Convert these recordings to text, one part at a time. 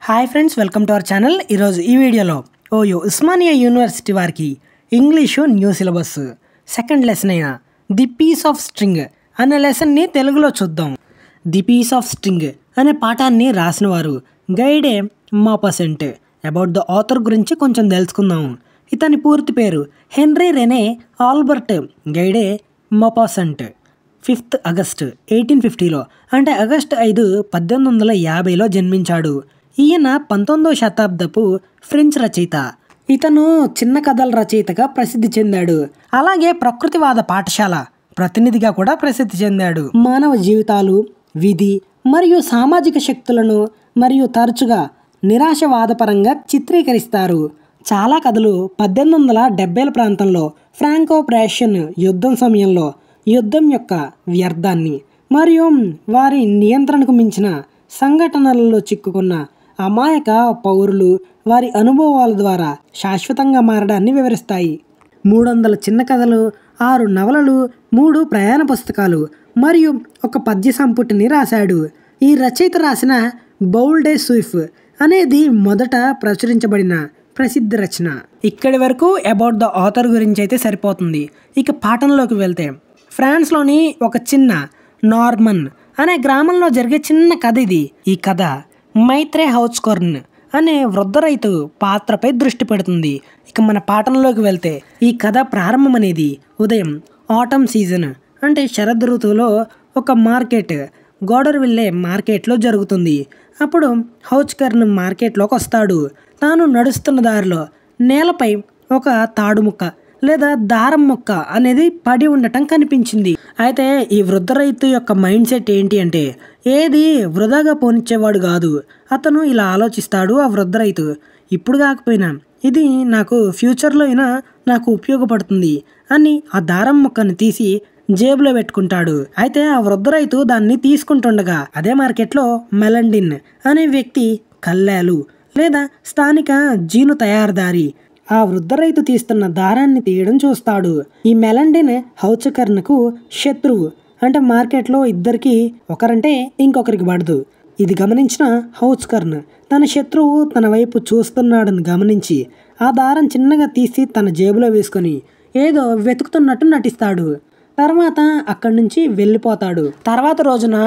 Hi friends, welcome to our channel. ఈరోజు ఈ వీడియోలో ఓయో ఉస్మానియా యూనివర్సిటీ వారికి English new syllabus second lesson అయిన ది పీస్ ఆఫ్ స్ట్రింగ్ అనే లెసన్ని తెలుగులో చూద్దాం. ది పీస్ ఆఫ్ స్ట్రింగ్ అనే పాఠాన్ని రాసిన వారు Guy de Maupassant. About the author గురించి కొంచెం తెలుసుకుందాం. ఇతని పూర్తి పేరు Henri René Albert Guy de Maupassant. 5th August 1850లో అంటే ఆగస్టు 5, 1850లో జన్మించాడు. ఈయన 19వ శతాబ్దపు ఫ్రెంచ్ రచయిత. ఇతను చిన్న కథల రచయితగా ప్రసిద్ధి చెందాడు. అలాగే ప్రకృతివాద పాఠశాల ప్రతినిధిగా కూడా ప్రసిద్ధి చెందాడు. మానవ జీవితాలు, విధి మరియు సామాజిక శక్తులను మరియు తరచుగా నిరాశవాదపరంగా చిత్రీకరిస్తారు. చాలా కథలు 1870ల ప్రాంతంలో ఫ్రాంకో ప్రేషియన్ యుద్ధం సమయంలో యుద్ధం యొక్క వ్యర్థాన్ని మరియు వారి నియంత్రణకు మించిన సంఘటనలలో చిక్కుకున్న అమాయక పౌరులు వారి అనుభవాల ద్వారా శాశ్వతంగా మారడాన్ని వివరిస్తాయి. 300 చిన్న కథలు, 6 నవలలు, 3 ప్రయాణ పుస్తకాలు మరియు ఒక పద్య సంపుటిని రాశాడు. ఈ రచయిత రాసిన బౌల్ డే సూఫ్ అనేది మొదట ప్రచురించబడిన ప్రసిద్ధ రచన. ఇక్కడి వరకు అబౌట్ ద ఆథర్ గురించి అయితే సరిపోతుంది. ఇక పాఠంలోకి వెళ్తే, ఫ్రాన్స్లోని ఒక చిన్న నార్మన్ అనే గ్రామంలో జరిగే చిన్న కథ ఇది. ఈ కథ మైత్రే హౌచ్కోర్న్ అనే వృద్ధ రైతు పాత్రపై దృష్టి పెడుతుంది. ఇక మన పాఠంలోకి వెళ్తే, ఈ కథ ప్రారంభం అనేది ఉదయం ఆటమ్ సీజన్ అంటే శరద్ ఋతువులో ఒక మార్కెట్, గోడర్విల్లే మార్కెట్లో జరుగుతుంది. అప్పుడు హౌచ్కర్న్ మార్కెట్లోకి వస్తాడు. తాను నడుస్తున్న దారిలో నేలపై ఒక తాడు ముక్క లేదా దారం ముక్క అనేది పడి ఉండటం కనిపించింది. అయితే ఈ వృద్ధ రైతు యొక్క మైండ్ సెట్ ఏంటి అంటే, ఏది వృధాగా పోనిచ్చేవాడు కాదు. అతను ఇలా ఆలోచిస్తాడు. ఆ వృద్ధ రైతు, ఇప్పుడు కాకపోయినా ఇది నాకు ఫ్యూచర్లో అయినా నాకు ఉపయోగపడుతుంది అని ఆ దారం ముక్కను తీసి జేబులో పెట్టుకుంటాడు. అయితే ఆ వృద్ధ రైతు దాన్ని తీసుకుంటుండగా అదే మార్కెట్లో మెలండిన్ అనే వ్యక్తి కల్లాలు లేదా స్థానిక జీను తయారుదారి ఆ వృద్ధ రైతు తీస్తున్న దారాన్ని తీయడం చూస్తాడు. ఈ మెలండిన్ హౌచ్కర్న్కు శత్రువు. అంటే మార్కెట్లో ఇద్దరికి ఒకరంటే ఇంకొకరికి పడదు. ఇది గమనించిన హౌచ్కర్న్ తన శత్రువు తన వైపు చూస్తున్నాడని గమనించి ఆ దారం చిన్నగా తీసి తన జేబులో వేసుకొని ఏదో వెతుకుతున్నట్టు నటిస్తాడు. తర్వాత అక్కడి నుంచి వెళ్ళిపోతాడు. తర్వాత రోజున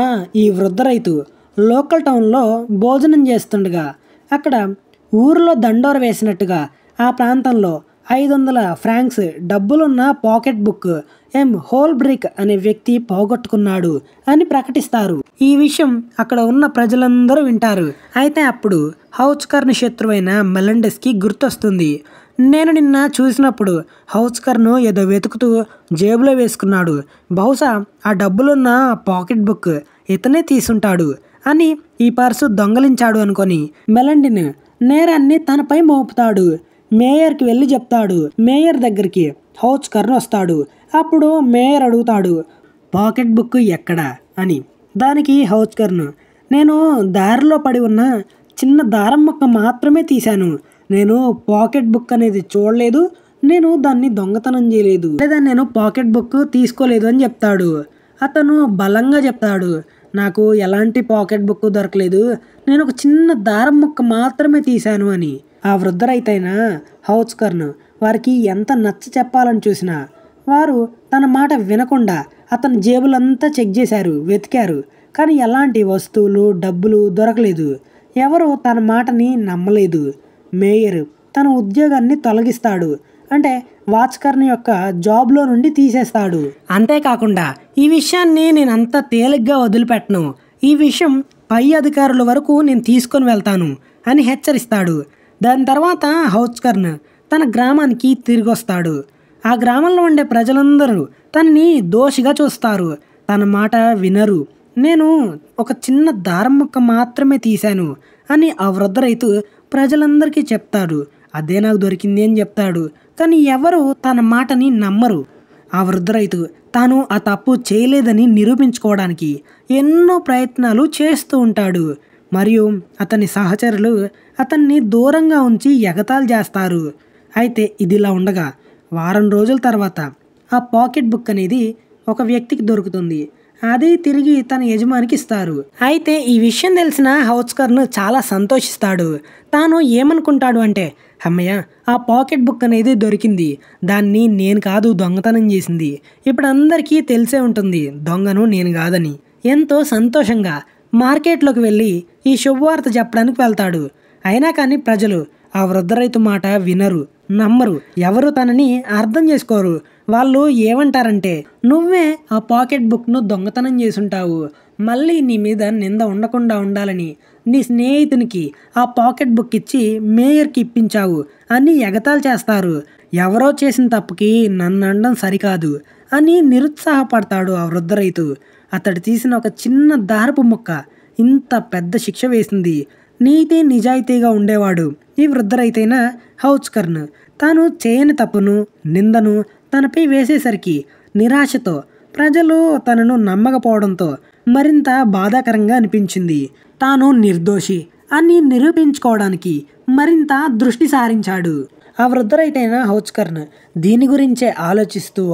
ఈ వృద్ధ రైతు లోకల్ టౌన్లో భోజనం చేస్తుండగా అక్కడ ఊరిలో దండోర వేసినట్టుగా ఆ ప్రాంతంలో 500 ఫ్రాంక్స్ డబ్బులున్న పాకెట్ బుక్ హోల్బ్రిక్ అనే వ్యక్తి పోగొట్టుకున్నాడు అని ప్రకటిస్తారు. ఈ విషయం అక్కడ ఉన్న ప్రజలందరూ వింటారు. అయితే అప్పుడు హౌచ్కర్న్ శత్రువైన మెలండెస్కి గుర్తొస్తుంది. నేను నిన్న చూసినప్పుడు హౌచ్కర్న్ ఏదో వెతుకుతూ జేబులో వేసుకున్నాడు. బహుశా ఆ డబ్బులున్న పాకెట్ బుక్ ఇతనే తీసుంటాడు అని ఈ పర్సు దొంగలించాడు అనుకొని మెలండిన్ నేరాన్ని తనపై మోపుతాడు. మేయర్కి వెళ్ళి చెప్తాడు. మేయర్ దగ్గరికి హౌచ్కర్న్ వస్తాడు. అప్పుడు మేయర్ అడుగుతాడు, పాకెట్ బుక్ ఎక్కడా అని. దానికి హౌచ్కర్న్, నేను దారిలో పడి ఉన్న చిన్న దారం ముక్క మాత్రమే తీశాను. నేను పాకెట్ బుక్ అనేది చూడలేదు. నేను దాన్ని దొంగతనం చేయలేదు లేదా నేను పాకెట్ బుక్ తీసుకోలేదు అని చెప్తాడు. అతను బలంగా చెప్తాడు, నాకు ఎలాంటి పాకెట్ బుక్ దొరకలేదు. నేను ఒక చిన్న దారం ముక్క మాత్రమే తీశాను అని. ఆ వృద్ధ రైతైన హౌచ్కర్న్ వారికి ఎంత నచ్చ చెప్పాలని చూసినా వారు తన మాట వినకుండా అతని జేబులంతా చెక్ చేశారు, వెతికారు. కానీ ఎలాంటి వస్తువులు, డబ్బులు దొరకలేదు. ఎవరు తన మాటని నమ్మలేదు. మేయర్ తన ఉద్యోగాన్ని తొలగిస్తాడు. అంటే వాచ్కర్న్ యొక్క జాబ్లో నుండి తీసేస్తాడు. అంతేకాకుండా ఈ విషయాన్ని నేను అంత తేలిగ్గా వదిలిపెట్టను. ఈ విషయం పై అధికారుల వరకు నేను తీసుకొని వెళ్తాను అని హెచ్చరిస్తాడు. దాని తర్వాత హౌచ్కర్న్ తన గ్రామానికి తిరిగి వస్తాడు. ఆ గ్రామంలో ఉండే ప్రజలందరూ తనని దోషిగా చూస్తారు. తన మాట వినరు. నేను ఒక చిన్న దారం ముక్క మాత్రమే తీశాను అని ఆ వృద్ధ రైతు ప్రజలందరికీ చెప్తాడు. అదే నాకు దొరికింది అని చెప్తాడు. కానీ ఎవరు తన మాటని నమ్మరు. ఆ వృద్ధ రైతు తాను ఆ తప్పు చేయలేదని నిరూపించుకోవడానికి ఎన్నో ప్రయత్నాలు చేస్తూ ఉంటాడు. మరియు అతని సహచరులు అతన్ని దూరంగా ఉంచి ఎగతాళి చేస్తారు. అయితే ఇదిలా ఉండగా వారం రోజుల తర్వాత ఆ పాకెట్ బుక్ అనేది ఒక వ్యక్తికి దొరుకుతుంది. అది తిరిగి తన యజమానికి ఇస్తారు. అయితే ఈ విషయం తెలిసిన హౌస్కర్న్ చాలా సంతోషిస్తాడు. తాను ఏమనుకుంటాడు అంటే, అమ్మయ్య ఆ పాకెట్ బుక్ అనేది దొరికింది, దాన్ని నేను కాదు దొంగతనం చేసింది, ఇప్పుడు అందరికీ తెలిసే ఉంటుంది దొంగను నేను కాదని. ఎంతో సంతోషంగా మార్కెట్లోకి వెళ్ళి ఈ శుభవార్త చెప్పడానికి వెళ్తాడు. అయినా కానీ ప్రజలు ఆ వృద్ధ రైతు మాట వినరు, నమ్మరు, ఎవరు తనని అర్థం చేసుకోరు. వాళ్ళు ఏమంటారంటే, నువ్వే ఆ పాకెట్ బుక్ను దొంగతనం చేసుంటావు, మళ్ళీ నీ మీద నింద ఉండకుండా ఉండాలని నీ స్నేహితునికి ఆ పాకెట్ బుక్ ఇచ్చి మేయర్కి ఇప్పించావు అని ఎగతాళి చేస్తారు. ఎవరో చేసిన తప్పుకి నన్ను అనడం సరికాదు అని నిరుత్సాహపడతాడు ఆ వృద్ధ రైతు. అతడు తీసిన ఒక చిన్న దారపు ముక్క ఇంత పెద్ద శిక్ష వేసింది. నీతి నిజాయితీగా ఉండేవాడు ఈ వృద్ధ రైతైన హౌస్కర్న్. తాను చేయని తప్పును, నిందను తనపై వేసేసరికి నిరాశతో, ప్రజలు తనను నమ్మకపోవడంతో మరింత బాధాకరంగా అనిపించింది. తాను నిర్దోషి అని నిరూపించుకోవడానికి మరింత దృష్టి సారించాడు. ఆ వృద్ధ రైతైన హౌస్కర్న్ దీని గురించే ఆలోచిస్తూ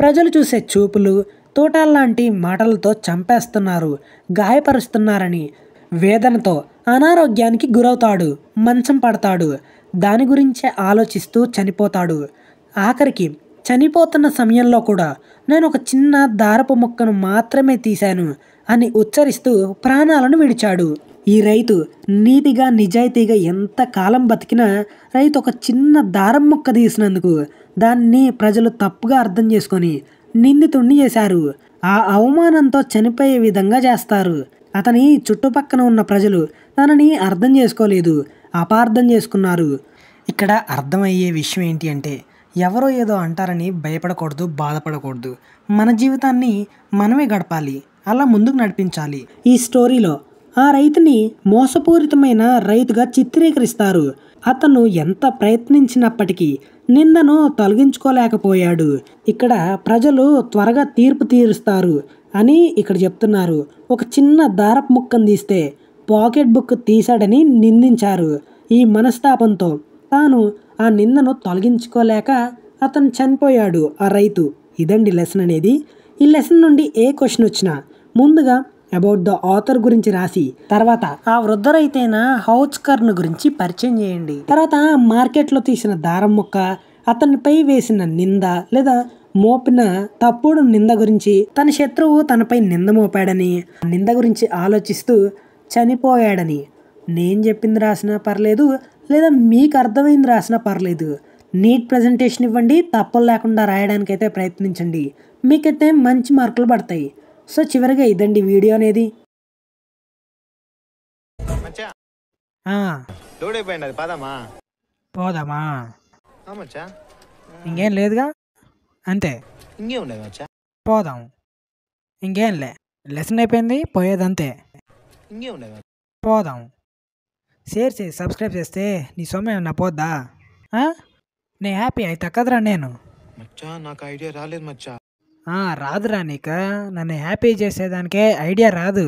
ప్రజలు చూసే చూపులు, తోటాల్లాంటి మాటలతో చంపేస్తున్నారు, గాయపరుస్తున్నారని వేదనతో అనారోగ్యానికి గురవుతాడు, మంచం పడతాడు. దాని గురించే ఆలోచిస్తూ చనిపోతాడు. ఆఖరికి చనిపోతున్న సమయంలో కూడా నేను ఒక చిన్న దారపు ముక్కను మాత్రమే తీశాను అని ఉచ్చరిస్తూ ప్రాణాలను విడిచాడు. ఈ రైతు నీతిగా నిజాయితీగా ఎంత కాలం బతికినా రైతు ఒక చిన్న దారం ముక్క తీసినందుకు దాన్ని ప్రజలు తప్పుగా అర్థం చేసుకొని నిందితుణ్ణి చేశారు. ఆ అవమానంతో చనిపోయే విధంగా చేస్తారు. అతని చుట్టుపక్కన ఉన్న ప్రజలు తనని అర్థం చేసుకోలేదు, అపార్థం చేసుకున్నారు. ఇక్కడ అర్థమయ్యే విషయం ఏంటి అంటే, ఎవరో ఏదో అంటారని భయపడకూడదు, బాధపడకూడదు. మన జీవితాన్ని మనమే గడపాలి, అలా ముందుకు నడిపించాలి. ఈ స్టోరీలో ఆ రైతుని మోసపూరితమైన రైతుగా చిత్రీకరిస్తారు. అతను ఎంత ప్రయత్నించినప్పటికీ నిందను తొలగించుకోలేకపోయాడు. ఇక్కడ ప్రజలు త్వరగా తీర్పు తీరుస్తారు అని ఇక్కడ చెప్తున్నారు. ఒక చిన్న దారపు ముక్కను తీస్తే పాకెట్ బుక్ తీశాడని నిందించారు. ఈ మనస్తాపంతో తాను ఆ నిందను తొలగించుకోలేక అతను చనిపోయాడు ఆ రైతు. ఇదండి లెసన్ అనేది. ఈ లెసన్ నుండి ఏ క్వశ్చన్ వచ్చినా ముందుగా అబౌట్ ద ఆథర్ గురించి రాసి తర్వాత ఆ వృద్ధ రైతైన హౌస్కర్న్ గురించి పరిచయం చేయండి. తర్వాత మార్కెట్లో తీసిన దారం ముక్క, అతనిపై వేసిన నింద లేదా మోపిన తప్పుడు నింద గురించి, తన శత్రువు తనపై నింద మోపాడని, నింద గురించి ఆలోచిస్తూ చనిపోయాడని నేను చెప్పింది రాసినా పర్లేదు, లేదా మీకు అర్థమైంది రాసినా పర్లేదు. నీట్ ప్రజెంటేషన్ ఇవ్వండి, తప్పులు లేకుండా రాయడానికైతే ప్రయత్నించండి, మీకైతే మంచి మార్కులు పడతాయి. సో చివరిగా ఇదండి వీడియో అనేది. పోదామా? ఇంకేం లేదుగా, అంతే. పోదాం, ఇంకేం లే, లెసన్ అయిపోయింది, పోయేదంతే. పోదాం. షేర్ చేసి సబ్స్క్రైబ్ చేస్తే నీ సొమ్ము ఏమన్నా పోద్దా? నేను హ్యాపీ అయితే కదరా. నేను నాకు ఐడియా రాలేదు మచ్చా. రాదురా నీకు, నన్ను హ్యాపీ చేసేదానికే ఐడియా రాదు.